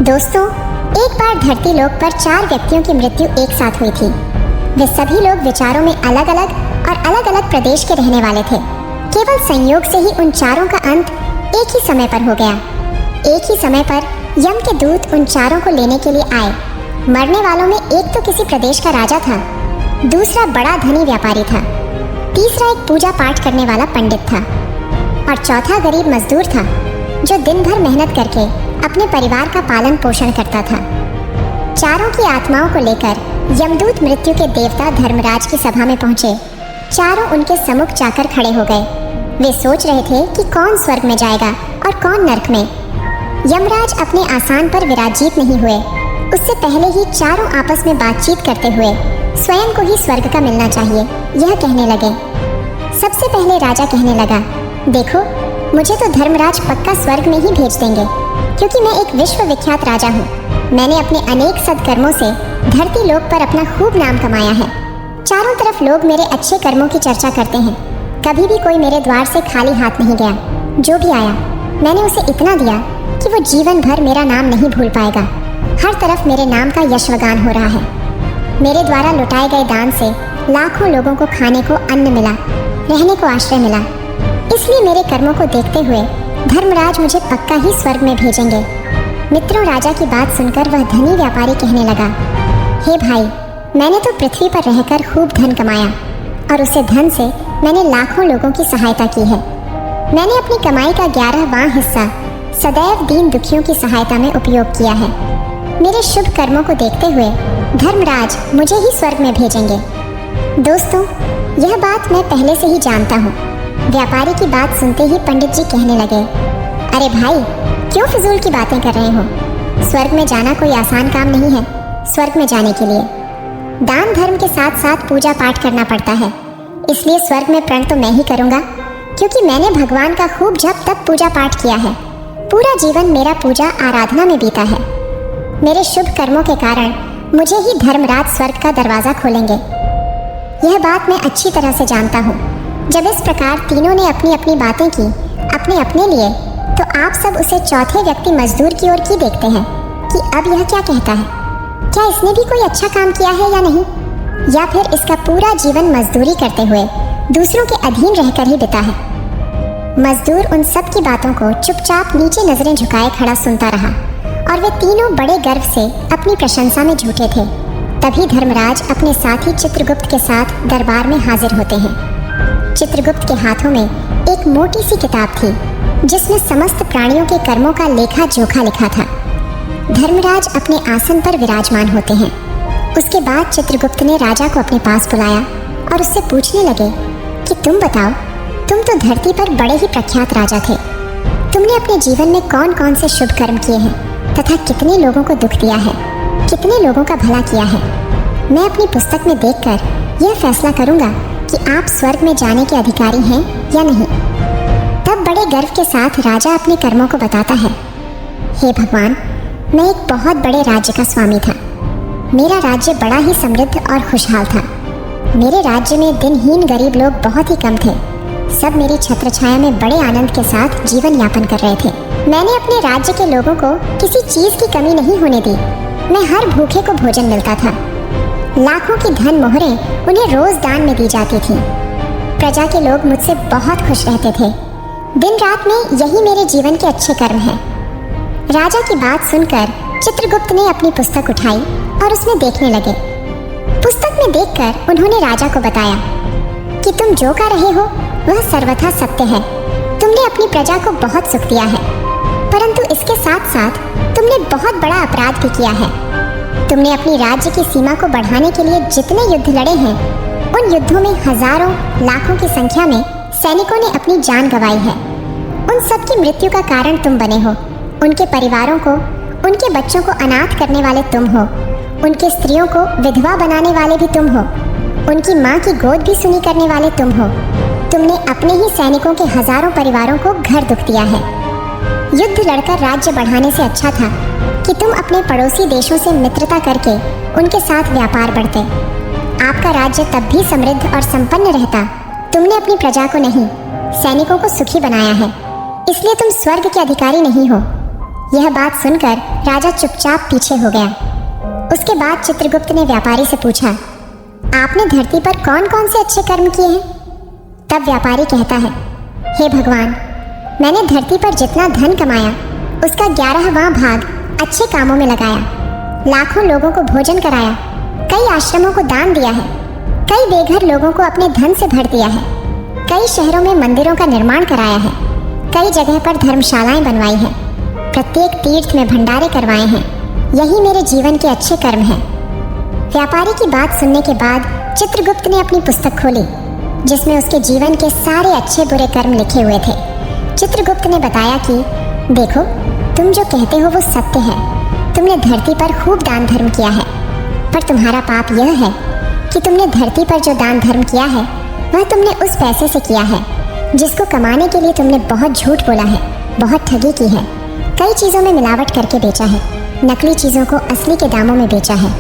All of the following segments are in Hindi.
दोस्तों, एक बार धरती लोक पर 4 व्यक्तियों की मृत्यु एक साथ हुई थी। वे सभी लोग विचारों में अलग अलग और अलग अलग प्रदेश के रहने वाले थे। केवल संयोग से ही उन चारों का अंत एक ही समय पर हो गया। एक ही समय पर यम के दूत उन चारों को लेने के लिए आए। मरने वालों में एक तो किसी प्रदेश का राजा था, दूसरा बड़ा धनी व्यापारी था, तीसरा एक पूजा पाठ करने वाला पंडित था और चौथा गरीब मजदूर था जो दिन भर मेहनत करके अपने परिवार का पालन पोषण करता था। चारों की आत्माओं को लेकर यमदूत मृत्यु के देवता धर्मराज की सभा में पहुंचे। चारों उनके सम्मुख जाकर खड़े हो गए। वे सोच रहे थे कि कौन स्वर्ग में जाएगा और कौन नरक में। यमराज अपने आसान पर विराजित नहीं हुए। उससे पहले ही चारों आपस में बातचीत करते हुए स्वयं को ही स्वर्ग का मिलना चाहिए, यह कहने लगे। सबसे पहले राजा कहने लगा, देखो, मुझे तो धर्मराज पक्का स्वर्ग में ही भेज देंगे, क्योंकि मैं एक विश्वविख्यात राजा हूँ। मैंने अपने अनेक सद्कर्मों से धरती लोक पर अपना खूब नाम कमाया है। चारों तरफ लोग मेरे अच्छे कर्मों की चर्चा करते हैं। कभी भी कोई मेरे द्वार से खाली हाथ नहीं गया। जो भी आया, मैंने उसे इतना दिया कि वो जीवन भर मेरा नाम नहीं भूल पाएगा। हर तरफ मेरे नाम का यशगान हो रहा है। मेरे द्वारा लुटाए गए दान से लाखों लोगों को खाने को अन्न मिला, रहने को आश्रय मिला। इसलिए मेरे कर्मों को देखते हुए धर्मराज मुझे पक्का ही स्वर्ग में भेजेंगे। मित्रों, राजा की बात सुनकर वह धनी व्यापारी कहने लगा, हे भाई, मैंने तो पृथ्वी पर रहकर खूब धन कमाया और उसे धन से मैंने लाखों लोगों की सहायता की है। मैंने अपनी कमाई का 11वां हिस्सा सदैव दीन दुखियों की सहायता में उपयोग किया है। मेरे शुभ कर्मों को देखते हुए धर्मराज मुझे ही स्वर्ग में भेजेंगे। दोस्तों, यह बात मैं पहले से ही जानता हूँ। व्यापारी की बात सुनते ही पंडित जी कहने लगे, अरे भाई, क्यों फिजूल की बातें कर रहे हो? स्वर्ग में जाना कोई आसान काम नहीं है। स्वर्ग में जाने के लिए दान धर्म के साथ साथ पूजा पाठ करना पड़ता है। इसलिए स्वर्ग में प्रण तो मैं ही करूँगा, क्योंकि मैंने भगवान का खूब जप तप पूजा पाठ किया है। पूरा जीवन मेरा पूजा आराधना में बीता है। मेरे शुभ कर्मों के कारण मुझे ही धर्मराज स्वर्ग का दरवाज़ा खोलेंगे। यह बात मैं अच्छी तरह से जानता हूँ। जब इस प्रकार तीनों ने अपनी अपनी बातें की अपने अपने लिए, तो आप सब उसे चौथे व्यक्ति मजदूर की ओर की देखते हैं कि अब यह क्या कहता है। क्या इसने भी कोई अच्छा काम किया है या नहीं, या फिर इसका पूरा जीवन मजदूरी करते हुए दूसरों के अधीन रहकर ही बिता है। मजदूर उन सब की बातों को चुपचाप नीचे नजरें झुकाए खड़ा सुनता रहा और वे तीनों बड़े गर्व से अपनी प्रशंसा में झूठे थे। तभी धर्मराज अपने साथी चित्रगुप्त के साथ दरबार में हाजिर होते हैं। चित्रगुप्त के हाथों में एक मोटी सी किताब थी, जिसमें समस्त प्राणियों के कर्मों का लेखा जोखा लिखा था। धर्मराज अपने आसन पर विराजमान होते हैं। उसके बाद चित्रगुप्त ने राजा को अपने पास बुलाया और उससे पूछने लगे कि तुम बताओ, तुम तो धरती पर बड़े ही प्रख्यात राजा थे। तुमने अपने जीवन में कौन कौन से शुभ कर्म किए हैं तथा कितने लोगों को दुख दिया है, कितने लोगों का भला किया है? मैं अपनी पुस्तक में देखकर यह फैसला करूंगा कि आप स्वर्ग में जाने के अधिकारी हैं या नहीं। तब बड़े गर्व के साथ राजा अपने कर्मों को बताता है, हे भगवान, मैं एक बहुत बड़े राज्य का स्वामी था। मेरा राज्य बड़ा ही समृद्ध और खुशहाल था। मेरे राज्य में दिनहीन गरीब लोग बहुत ही कम थे। सब मेरी छत्र छाया में बड़े आनंद के साथ जीवन यापन कर रहे थे। मैंने अपने राज्य के लोगों को किसी चीज की कमी नहीं होने दी। मैं हर भूखे को भोजन मिलता था। लाखों की धन मोहरें उन्हें रोज दान में दी जाती थी। प्रजा के लोग मुझसे बहुत खुश रहते थे। दिन रात में यही मेरे जीवन के अच्छे कर्म हैं। राजा की बात सुनकर चित्रगुप्त ने अपनी पुस्तक उठाई और उसमें देखने लगे। पुस्तक में देखकर उन्होंने राजा को बताया कि तुम जो कर रहे हो वह सर्वथा सत्य है। तुमने अपनी प्रजा को बहुत सुख दिया है, परंतु इसके साथ साथ तुमने बहुत बड़ा अपराध भी किया है। तुमने अपनी राज्य की सीमा को बढ़ाने के लिए जितने युद्ध लड़े हैं, उन युद्धों में हजारों लाखों की संख्या में सैनिकों ने अपनी जान गंवाई है। उन सब की मृत्यु का कारण तुम बने हो। उनके परिवारों को, उनके बच्चों को अनाथ करने वाले तुम हो। उनके स्त्रियों को विधवा बनाने वाले भी तुम हो। उनकी माँ की गोद भी सुनी करने वाले तुम हो। तुमने अपने ही सैनिकों के हजारों परिवारों को घर दुख दिया है। युद्ध लड़कर राज्य बढ़ाने से अच्छा था कि तुम अपने पड़ोसी देशों से मित्रता करके उनके साथ व्यापार बढ़ते। आपका राज्य तब भी समृद्ध और संपन्न रहता। तुमने अपनी प्रजा को नहीं, सैनिकों को सुखी बनाया है। इसलिए तुम स्वर्ग के अधिकारी नहीं हो। यह बात सुनकर राजा चुपचाप पीछे हो गया। उसके बाद चित्रगुप्त ने व्यापारी से पूछा, आपने धरती पर कौन कौन से अच्छे कर्म किए हैं? तब व्यापारी कहता है, हे भगवान, मैंने धरती पर जितना धन कमाया उसका 11वां भाग अच्छे कामों में लगाया। लाखों लोगों को भोजन कराया, कई आश्रमों को दान दिया है, कई बेघर लोगों को अपने धन से भर दिया है, कई शहरों में मंदिरों का निर्माण कराया है, कई जगह पर धर्मशालाएं बनवाई हैं, प्रत्येक तीर्थ में भंडारे करवाए हैं। यही मेरे जीवन के अच्छे कर्म हैं। व्यापारी की बात सुनने के बाद चित्रगुप्त ने अपनी पुस्तक खोली, जिसमें उसके जीवन के सारे अच्छे बुरे कर्म लिखे हुए थे। चित्रगुप्त ने बताया कि देखो, तुम जो कहते हो वो सत्य है। तुमने धरती पर खूब दान धर्म किया है, पर तुम्हारा पाप यह है कि तुमने धरती पर जो दान धर्म किया है वह तुमने उस पैसे से किया है जिसको कमाने के लिए तुमने बहुत झूठ बोला है, बहुत ठगी की है, कई चीज़ों में मिलावट करके बेचा है, नकली चीज़ों को असली के दामों में बेचा है,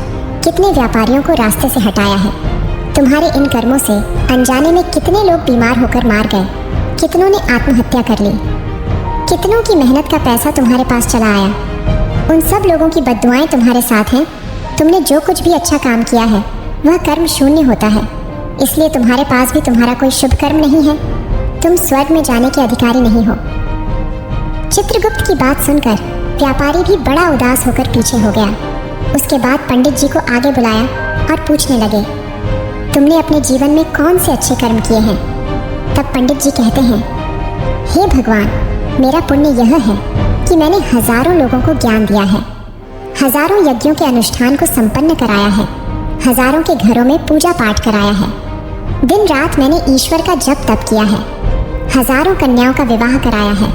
कितने व्यापारियों को रास्ते से हटाया है। तुम्हारे इन कर्मों से अनजाने में कितने लोग बीमार होकर मार गए, कितनों ने आत्महत्या कर ली, कितनों की मेहनत का पैसा तुम्हारे पास चला आया। उन सब लोगों की बद्दुआएं तुम्हारे साथ हैं। तुमने जो कुछ भी अच्छा काम किया है वह कर्म शून्य होता है, इसलिए तुम्हारे पास भी तुम्हारा कोई शुभ कर्म नहीं है। तुम स्वर्ग में जाने के अधिकारी नहीं हो। चित्रगुप्त की बात सुनकर व्यापारी भी बड़ा उदास होकर पीछे हो गया। उसके बाद पंडित जी को आगे बुलाया और पूछने लगे, तुमने अपने जीवन में कौन से अच्छे कर्म किए हैं? तब पंडित जी कहते हैं, हे भगवान, मेरा पुण्य यह है कि मैंने हजारों लोगों को ज्ञान दिया है, हजारों यज्ञों के अनुष्ठान को संपन्न कराया है, हजारों के घरों में पूजा पाठ कराया है, दिन रात मैंने ईश्वर का जप तप किया है, हजारों कन्याओं का विवाह कराया है,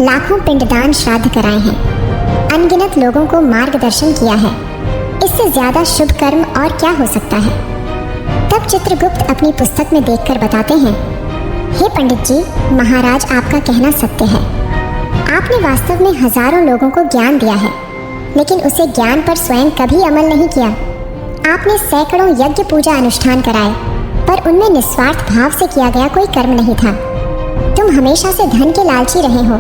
लाखों पिंडदान श्राद्ध कराए हैं, अनगिनत लोगों को मार्गदर्शन किया है। इससे ज्यादा शुभ कर्म और क्या हो सकता है? तब चित्रगुप्त अपनी पुस्तक में देखकर बताते हैं, हे पंडित जी, महाराज, आपका कहना सत्य है। आपने वास्तव में हजारों लोगों को ज्ञान दिया है, लेकिन उसे ज्ञान पर स्वयं कभी अमल नहीं किया। आपने सैकड़ों यज्ञ पूजा अनुष्ठान कराए, पर उनमें निस्वार्थ भाव से किया गया कोई कर्म नहीं था। तुम हमेशा से धन के लालची रहे हो,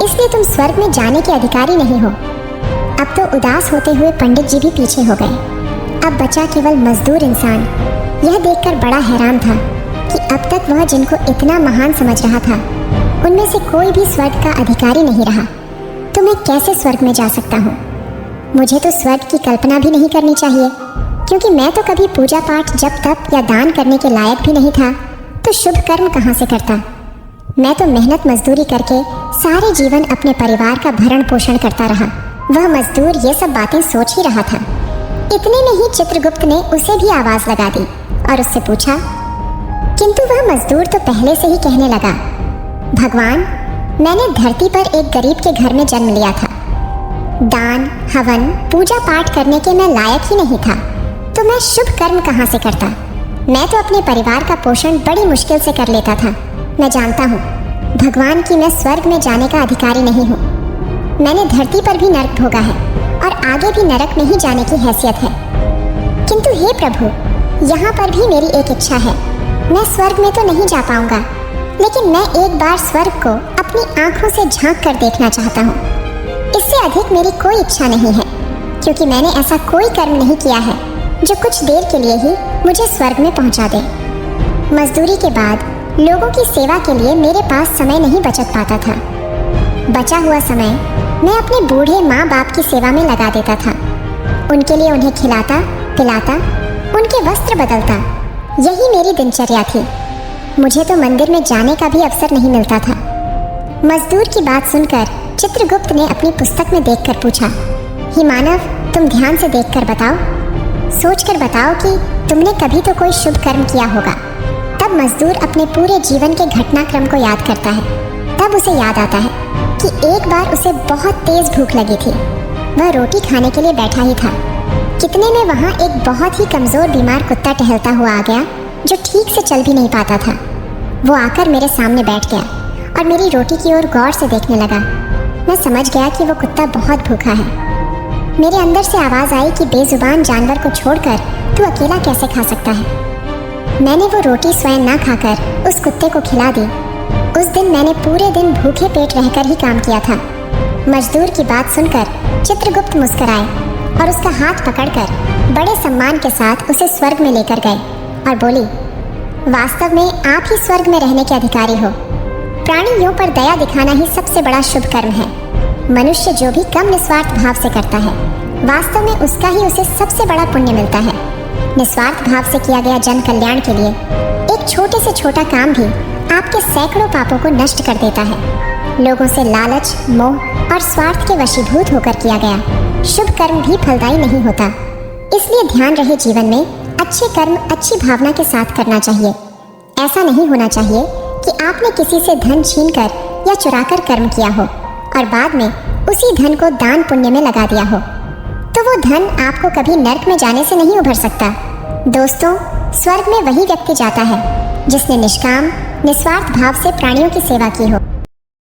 इसलिए तुम स्वर्ग में जाने के अधिकारी नहीं हो। अब तो उदास होते हुए पंडित जी भी पीछे हो गए। अब बचा केवल मजदूर इंसान। यह देखकर बड़ा हैरान था कि अब तक वह जिनको इतना महान समझ रहा था, उनमें से कोई भी स्वर्ग का अधिकारी नहीं रहा। तो मैं कैसे स्वर्ग में जा सकता हूँ? मुझे तो स्वर्ग की कल्पना भी नहीं करनी चाहिए, क्योंकि मैं तो कभी पूजा पाठ, जप तप या दान करने के लायक भी नहीं था। तो शुभ कर्म कहाँ से करता? मैं तो मेहनत मजदूरी करके सारे जीवन अपने परिवार का भरण पोषण करता रहा। वह मजदूर ये सब बातें सोच ही रहा था। इतने में ही चित्रगुप्त ने उसे भी आवाज लगा दी और उससे पूछा, किंतु वह मजदूर तो पहले से ही कहने लगा, भगवान, मैंने धरती पर एक गरीब के घर में जन्म लिया था। दान, हवन, पूजा पाठ करने के मैं लायक ही नहीं था, तो मैं शुभ कर्म कहाँ से करता? मैं तो अपने परिवार का पोषण बड़ी मुश्किल से कर लेता था। मैं जानता हूँ भगवान कि मैं स्वर्ग में जाने का अधिकारी नहीं हूँ। मैंने धरती पर भी नरक भोगा है और आगे भी नरक में ही जाने की हैसियत है। किंतु हे प्रभु, यहाँ पर भी मेरी एक इच्छा है। मैं स्वर्ग में तो नहीं जा पाऊंगा, लेकिन मैं एक बार स्वर्ग को अपनी आंखों से झांक कर देखना चाहता हूँ। इससे अधिक मेरी कोई इच्छा नहीं है, क्योंकि मैंने ऐसा कोई कर्म नहीं किया है जो कुछ देर के लिए ही मुझे स्वर्ग में पहुँचा दे। मजदूरी के बाद लोगों की सेवा के लिए मेरे पास समय नहीं बचत पाता था। बचा हुआ समय मैं अपने बूढ़े माँ बाप की सेवा में लगा देता था। उनके लिए उन्हें खिलाता पिलाता, उनके वस्त्र बदलता, यही मेरी दिनचर्या थी। मुझे तो मंदिर में जाने का भी अवसर नहीं मिलता था। मजदूर की बात सुनकर चित्रगुप्त ने अपनी पुस्तक में देखकर पूछा, हे मानव, तुम ध्यान से देखकर बताओ, सोचकर बताओ कि तुमने कभी तो कोई शुभ कर्म किया होगा। तब मजदूर अपने पूरे जीवन के घटनाक्रम को याद करता है। तब उसे याद आता है कि एक बार उसे बहुत तेज भूख लगी थी। वह रोटी खाने के लिए बैठा ही था। कितने में वहाँ एक बहुत ही कमज़ोर बीमार कुत्ता टहलता हुआ आ गया, जो ठीक से चल भी नहीं पाता था। वो आकर मेरे सामने बैठ गया और मेरी रोटी की ओर गौर से देखने लगा। मैं समझ गया कि वो कुत्ता बहुत भूखा है। मेरे अंदर से आवाज़ आई कि बेजुबान जानवर को छोड़कर तू अकेला कैसे खा सकता है। मैंने वो रोटी स्वयं ना खाकर उस कुत्ते को खिला दी। उस दिन मैंने पूरे दिन भूखे पेट रहकर ही काम किया था। मजदूर की बात सुनकर चित्रगुप्त मुस्कुराए और उसका हाथ पकड़कर बड़े सम्मान के साथ उसे स्वर्ग में लेकर गए और बोली, वास्तव में आप ही स्वर्ग में रहने के अधिकारी हो। प्राणियों पर दया दिखाना ही सबसे बड़ा शुभ कर्म है। मनुष्य जो भी कम निस्वार्थ भाव से करता है, वास्तव में उसका ही उसे सबसे बड़ा पुण्य मिलता है। निस्वार्थ भाव से किया गया जन कल्याण के लिए एक छोटे से छोटा काम भी आपके सैकड़ों पापों को नष्ट कर देता है। लोगों से लालच, मोह और स्वार्थ के वशीभूत होकर किया गया शुभ कर्म भी फलदायी नहीं होता। इसलिए ध्यान रहे, जीवन में अच्छे कर्म अच्छी भावना के साथ करना चाहिए। ऐसा नहीं होना चाहिए कि आपने किसी से धन छीनकर या चुराकर कर्म किया हो और बाद में उसी धन को दान पुण्य में लगा दिया हो, तो वो धन आपको कभी नर्क में जाने से नहीं उभर सकता। दोस्तों, स्वर्ग में वही व्यक्ति जाता है जिसने निष्काम निस्वार्थ भाव से प्राणियों की सेवा की हो।